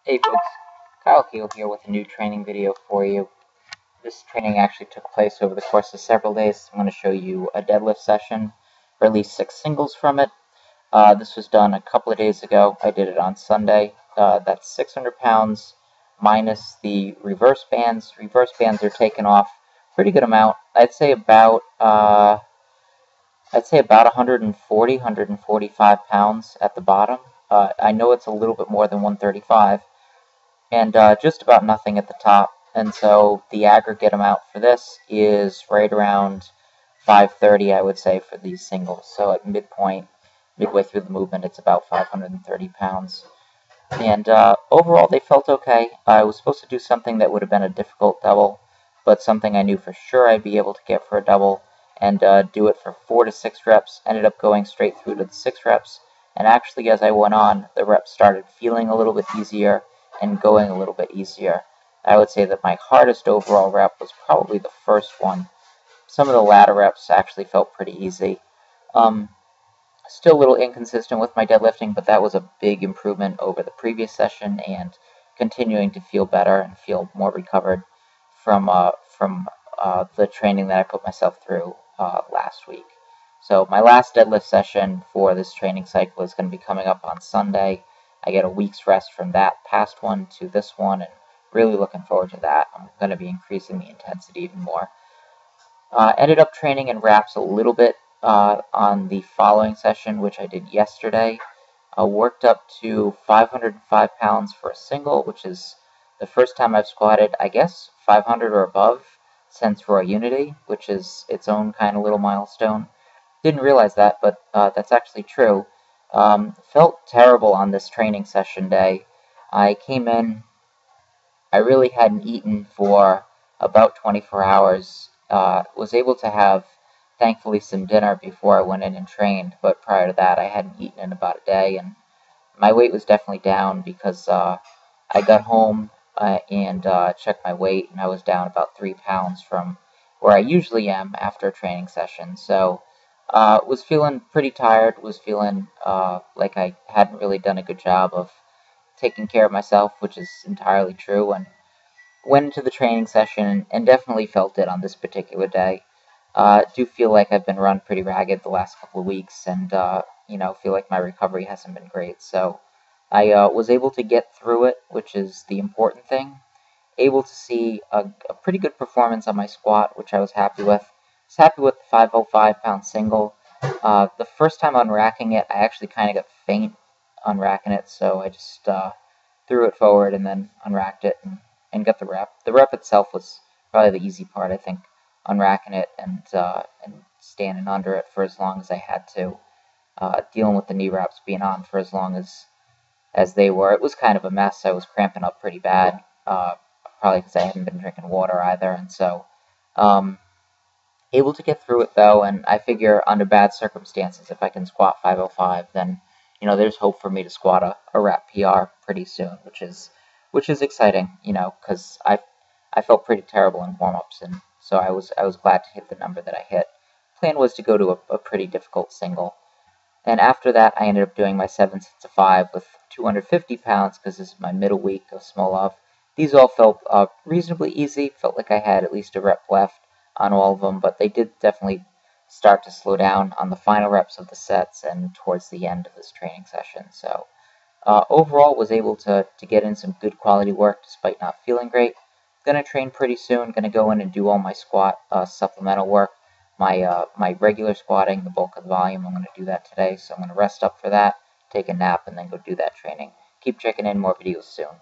Hey folks, Kyle Keel here with a new training video for you. This training actually took place over the course of several days. I'm going to show you a deadlift session, or at least 6 singles from it. This was done a couple of days ago. I did it on Sunday. That's 600 pounds minus the reverse bands. Reverse bands are taken off a pretty good amount. I'd say about 140, 145 pounds at the bottom. I know it's a little bit more than 135. And just about nothing at the top. And so the aggregate amount for this is right around 530, I would say, for these singles. So at midpoint, midway through the movement, it's about 530 pounds. And overall, they felt okay. I was supposed to do something that would have been a difficult double, but something I knew for sure I'd be able to get for a double, and do it for 4 to 6 reps. Ended up going straight through to the 6 reps. And actually, as I went on, the reps started feeling a little bit easier and going a little bit easier. I would say that my hardest overall rep was probably the first one. Some of the latter reps actually felt pretty easy. Still a little inconsistent with my deadlifting, but that was a big improvement over the previous session, and continuing to feel better and feel more recovered from the training that I put myself through last week. So my last deadlift session for this training cycle is going to be coming up on Sunday. I get a week's rest from that past one to this one, and really looking forward to that. I'm going to be increasing the intensity even more. Ended up training in wraps a little bit on the following session, which I did yesterday. Worked up to 505 pounds for a single, which is the first time I've squatted, I guess, 500 or above since Raw Unity, which is its own kind of little milestone. Didn't realize that, but that's actually true. Felt terrible on this training session day. I came in, I really hadn't eaten for about 24 hours. Was able to have, thankfully, some dinner before I went in and trained, but prior to that I hadn't eaten in about a day, and my weight was definitely down because I got home and checked my weight, and I was down about 3 pounds from where I usually am after a training session. So was feeling pretty tired, was feeling like I hadn't really done a good job of taking care of myself, which is entirely true, and went into the training session and definitely felt it on this particular day. Do feel like I've been run pretty ragged the last couple of weeks, and feel like my recovery hasn't been great. So I was able to get through it, which is the important thing. Able to see a pretty good performance on my squat, which I was happy with. Was happy with the 505-pound single. The first time unracking it, I actually kind of got faint unracking it, so I just threw it forward and then unracked it and got the rep. The rep itself was probably the easy part, I think, unracking it and standing under it for as long as I had to. Dealing with the knee wraps being on for as long as they were. It was kind of a mess. I was cramping up pretty bad, probably because I hadn't been drinking water either, and so able to get through it though, and I figure under bad circumstances, if I can squat 505, then there's hope for me to squat a rep PR pretty soon, which is exciting, because I felt pretty terrible in warm-ups, and so I was glad to hit the number that I hit. Plan was to go to a pretty difficult single, and after that I ended up doing my 7 sets of 5 with 250 pounds because this is my middle week of Smolov. These all felt reasonably easy. Felt like I had at least a rep left on all of them, but they did definitely start to slow down on the final reps of the sets and towards the end of this training session. So overall, was able to get in some good quality work despite not feeling great. Gonna train pretty soon. Gonna go in and do all my squat supplemental work. My regular squatting, the bulk of the volume, I'm gonna do that today. So I'm gonna rest up for that, take a nap, and then go do that training. Keep checking in, more videos soon.